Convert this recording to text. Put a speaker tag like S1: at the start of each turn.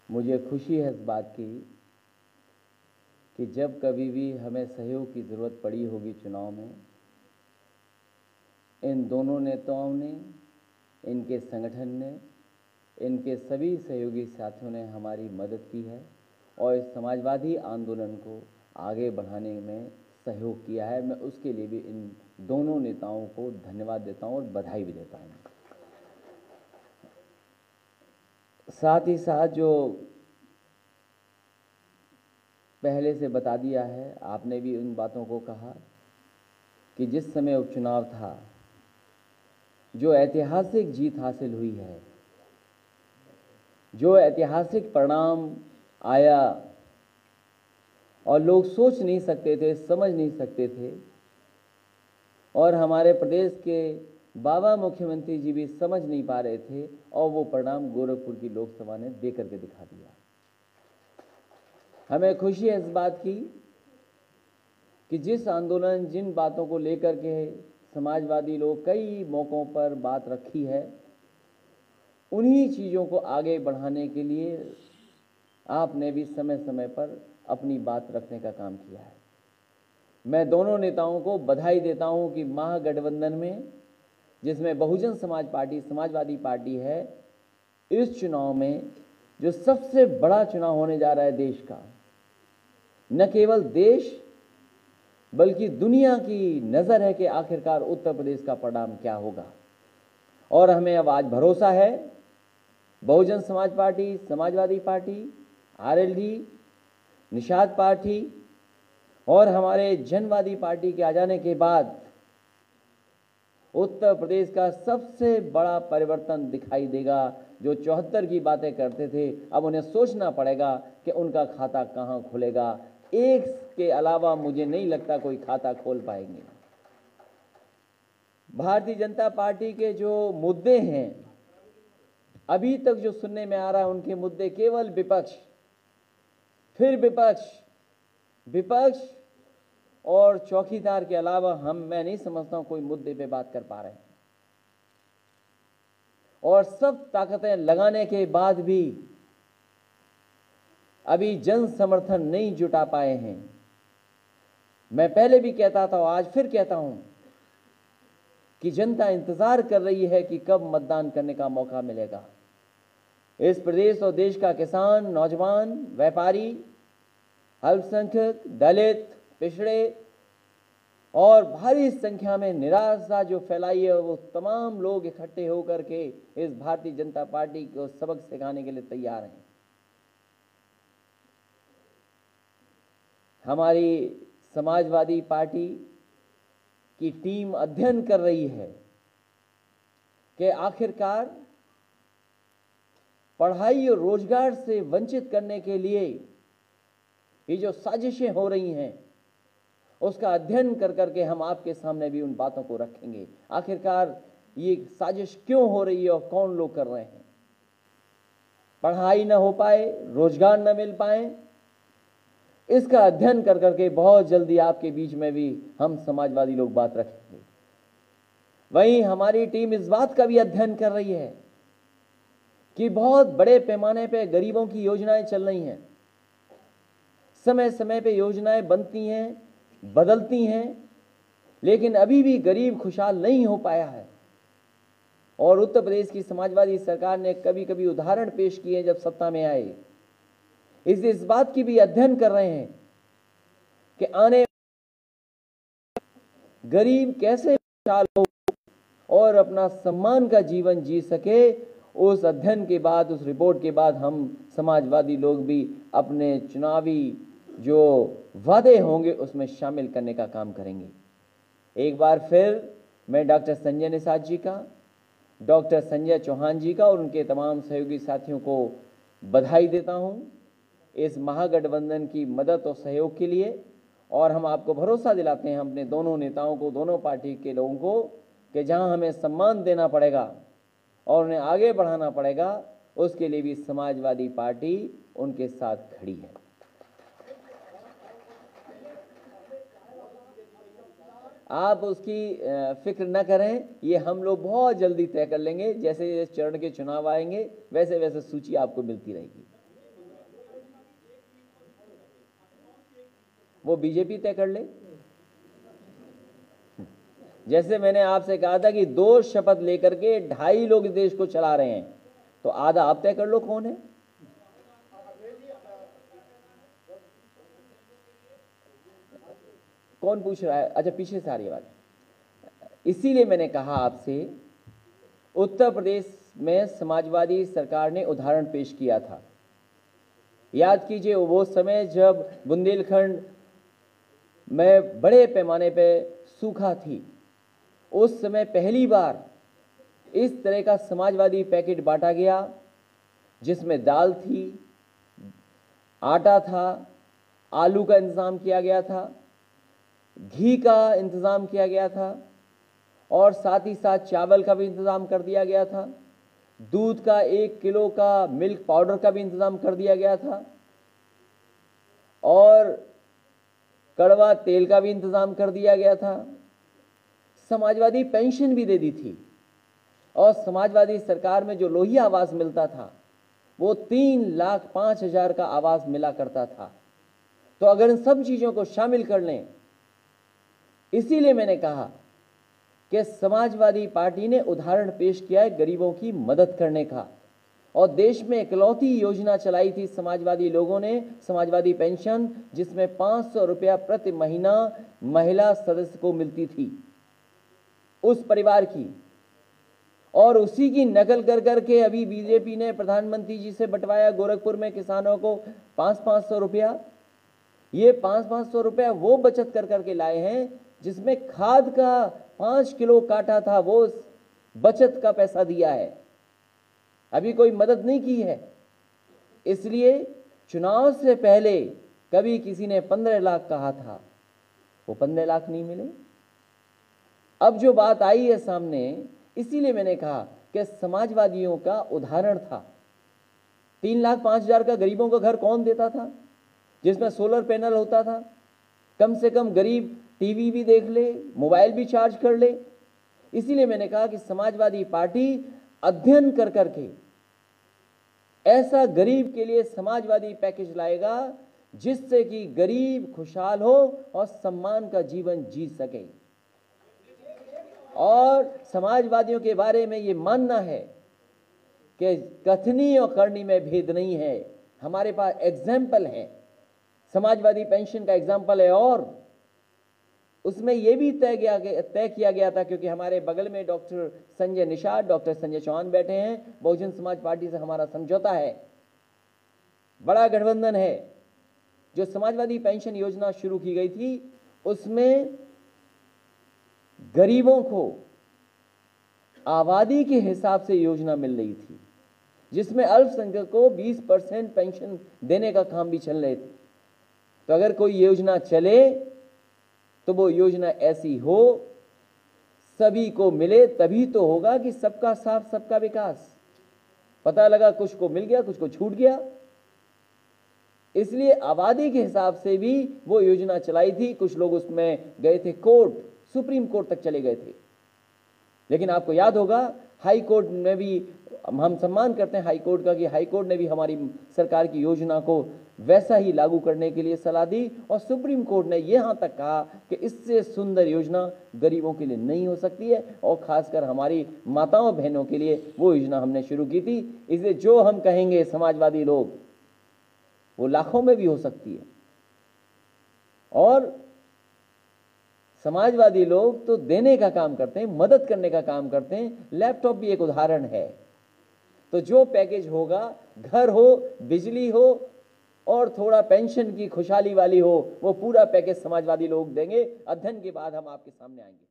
S1: मुझे खुशी है इस बात की कि जब कभी भी हमें सहयोग की ज़रूरत पड़ी होगी चुनाव में, इन दोनों नेताओं ने, इनके संगठन ने, इनके सभी सहयोगी साथियों ने हमारी मदद की है और इस समाजवादी आंदोलन को आगे बढ़ाने में सहयोग किया है। मैं उसके लिए भी इन दोनों नेताओं को धन्यवाद देता हूं और बधाई भी देता हूं। साथ ही साथ जो पहले से बता दिया है, आपने भी उन बातों को कहा कि जिस समय उपचुनाव था, जो ऐतिहासिक जीत हासिल हुई है, जो ऐतिहासिक परिणाम आया और लोग सोच नहीं सकते थे, समझ नहीं सकते थे, और हमारे प्रदेश के बाबा मुख्यमंत्री जी भी समझ नहीं पा रहे थे, और वो परिणाम गोरखपुर की लोकसभा ने दे करके दिखा दिया। हमें खुशी है इस बात की कि जिस आंदोलन, जिन बातों को लेकर के समाजवादी लोग कई मौकों पर बात रखी है, उन्हीं चीज़ों को आगे बढ़ाने के लिए आपने भी समय समय पर अपनी बात रखने का काम किया है। मैं दोनों नेताओं को बधाई देता हूं कि महागठबंधन में, जिसमें बहुजन समाज पार्टी, समाजवादी पार्टी है, इस चुनाव में जो सबसे बड़ा चुनाव होने जा रहा है देश का, न केवल देश बल्कि दुनिया की नज़र है कि आखिरकार उत्तर प्रदेश का परिणाम क्या होगा। और हमें अब आज भरोसा है, Bahujan Samaj party, Samajwadi party, RLD, Nishad party और हमारे जनवादी पार्टी के आ जाने के बाद उत्तर प्रदेश का सबसे बड़ा परिवर्तन दिखाई देगा। जो 74 की बातें करते थे, अब उन्हें सोचना पड़ेगा कि उनका खाता कहां खुलेगा। एक के अलावा मुझे नहीं लगता कोई खाता खोल पाएंगे। भारतीय जनता पार्टी के जो मुद्दे हैं, अभी तक जो सुनने में आ रहा है, उनके मुद्दे केवल विपक्ष, फिर विपक्ष, विपक्ष और चौकीदार के अलावा मैं नहीं समझता हूं कोई मुद्दे पे बात कर पा रहे हैं। और सब ताकतें लगाने के बाद भी अभी जन समर्थन नहीं जुटा पाए हैं। मैं पहले भी कहता था, आज फिर कहता हूं कि जनता इंतजार कर रही है कि कब मतदान करने का मौका मिलेगा। इस प्रदेश और देश का किसान, नौजवान, व्यापारी, अल्पसंख्यक, दलित, पिछड़े और भारी संख्या में निराशा जो फैलाई है, वो तमाम लोग इकट्ठे होकर के इस भारतीय जनता पार्टी को सबक सिखाने के लिए तैयार हैं। हमारी समाजवादी पार्टी की टीम अध्ययन कर रही है कि आखिरकार पढ़ाई और रोजगार से वंचित करने के लिए ये जो साजिशें हो रही हैं, उसका अध्ययन कर करके हम आपके सामने भी उन बातों को रखेंगे। आखिरकार ये साजिश क्यों हो रही है और कौन लोग कर रहे हैं। पढ़ाई न हो पाए, रोजगार न मिल पाए, इसका अध्ययन कर करके बहुत जल्दी आपके बीच में भी हम समाजवादी लोग बात रखेंगे। वहीं हमारी टीम इस बात का भी अध्ययन कर रही है कि बहुत बड़े पैमाने पे गरीबों की योजनाएं चल रही हैं, समय समय पे योजनाएं बनती हैं, बदलती हैं, लेकिन अभी भी गरीब खुशहाल नहीं हो पाया है। और उत्तर प्रदेश की समाजवादी सरकार ने कभी कभी उदाहरण पेश किए जब सत्ता में आए। इस बात की भी अध्ययन कर रहे हैं कि आने गरीब कैसे खुशहाल हो और अपना सम्मान का जीवन जी सके। उस अध्ययन के बाद, उस रिपोर्ट के बाद हम समाजवादी लोग भी अपने चुनावी जो वादे होंगे उसमें शामिल करने का काम करेंगे। एक बार फिर मैं डॉक्टर संजय निषाद जी का, डॉक्टर संजय चौहान जी का और उनके तमाम सहयोगी साथियों को बधाई देता हूं इस महागठबंधन की मदद और सहयोग के लिए। और हम आपको भरोसा दिलाते हैं, अपने दोनों नेताओं को, दोनों पार्टी के लोगों को, कि जहां हमें सम्मान देना पड़ेगा और उन्हें आगे बढ़ाना पड़ेगा, उसके लिए भी समाजवादी पार्टी उनके साथ खड़ी है। आप उसकी फिक्र न करें, ये हम लोग बहुत जल्दी तय कर लेंगे। जैसे चरण के चुनाव आएंगे वैसे वैसे सूची आपको मिलती रहेगी। वो बीजेपी तय कर ले। जैसे मैंने आपसे कहा था कि 2 शपथ लेकर के 2.5 लोग इस देश को चला रहे हैं, तो आधा आप तय कर लो कौन है। कौन पूछ रहा है? अच्छा, पीछे से आ रही है बात। इसीलिए मैंने कहा आपसे, उत्तर प्रदेश में समाजवादी सरकार ने उदाहरण पेश किया था। याद कीजिए वो समय जब बुंदेलखंड में बड़े पैमाने पे सूखा थी, उस समय पहली बार इस तरह का समाजवादी पैकेट बांटा गया, जिसमें दाल थी, आटा था, आलू का इंतजाम किया गया था, घी का इंतजाम किया गया था, और साथ ही साथ चावल का भी इंतजाम कर दिया गया था, दूध का 1 किलो का मिल्क पाउडर का भी इंतजाम कर दिया गया था, और कड़वा तेल का भी इंतजाम कर दिया गया था। समाजवादी पेंशन भी दे दी थी, और समाजवादी सरकार में जो लोहिया आवास मिलता था वो 3,05,000 का आवास मिला करता था। तो अगर इन सब चीजों को शामिल कर लें, इसीलिए मैंने कहा कि समाजवादी पार्टी ने उदाहरण पेश किया है गरीबों की मदद करने का, और देश में इकलौती योजना चलाई थी समाजवादी लोगों ने, समाजवादी पेंशन, जिसमें 500 रुपया प्रति महीना महिला सदस्य को मिलती थी उस परिवार की। और उसी की नकल कर करके अभी बीजेपी ने प्रधानमंत्री जी से बंटवाया गोरखपुर में किसानों को 500-500 रुपया। ये 500-500 रुपया वो बचत कर करके लाए हैं जिसमें खाद का 5 किलो काटा था, वो बचत का पैसा दिया है, अभी कोई मदद नहीं की है। इसलिए चुनाव से पहले कभी किसी ने 15 लाख कहा था, वो 15 लाख नहीं मिले। अब जो बात आई है सामने, इसीलिए मैंने कहा कि समाजवादियों का उदाहरण था। 3,05,000 का गरीबों का घर कौन देता था जिसमें सोलर पैनल होता था? कम से कम गरीब टीवी भी देख ले, मोबाइल भी चार्ज कर ले। इसीलिए मैंने कहा कि समाजवादी पार्टी अध्ययन कर करके ऐसा गरीब के लिए समाजवादी पैकेज लाएगा जिससे कि गरीब खुशहाल हो और सम्मान का जीवन जी सके। और समाजवादियों के बारे में ये मानना है कि कथनी और करनी में भेद नहीं है। हमारे पास एग्जाम्पल है, समाजवादी पेंशन का एग्जाम्पल है, और उसमें यह भी तय किया गया था, क्योंकि हमारे बगल में डॉक्टर संजय निषाद, डॉक्टर संजय चौहान बैठे हैं, बहुजन समाज पार्टी से हमारा समझौता है, बड़ा गठबंधन है। जो समाजवादी पेंशन योजना शुरू की गई थी उसमें गरीबों को आबादी के हिसाब से योजना मिल रही थी, जिसमें अल्पसंख्यक को 20% पेंशन देने का काम भी चल रहे थे। तो अगर कोई योजना चले तो वो योजना ऐसी हो, सभी को मिले, तभी तो होगा कि सबका साथ सबका विकास। पता लगा कुछ को मिल गया, कुछ को छूट गया। इसलिए आबादी के हिसाब से भी वो योजना चलाई थी। कुछ लोग उसमें गए थे कोर्ट, सुप्रीम कोर्ट तक चले गए थे, लेकिन आपको याद होगा हाई कोर्ट में भी, हम सम्मान करते हैं हाई कोर्ट का, कि हाई कोर्ट ने भी हमारी सरकार की योजना को वैसा ही लागू करने के लिए सलाह दी, और सुप्रीम कोर्ट ने यहां तक कहा कि इससे सुंदर योजना गरीबों के लिए नहीं हो सकती है, और खासकर हमारी माताओं बहनों के लिए वो योजना हमने शुरू की थी। इसलिए जो हम कहेंगे समाजवादी लोग, वो लाखों में भी हो सकती है। और समाजवादी लोग तो देने का काम करते हैं, मदद करने का काम करते हैं। लैपटॉप भी एक उदाहरण है। तो जो पैकेज होगा, घर हो, बिजली हो और थोड़ा पेंशन की खुशहाली वाली हो, वो पूरा पैकेज समाजवादी लोग देंगे। अध्ययन के बाद हम आपके सामने आएंगे।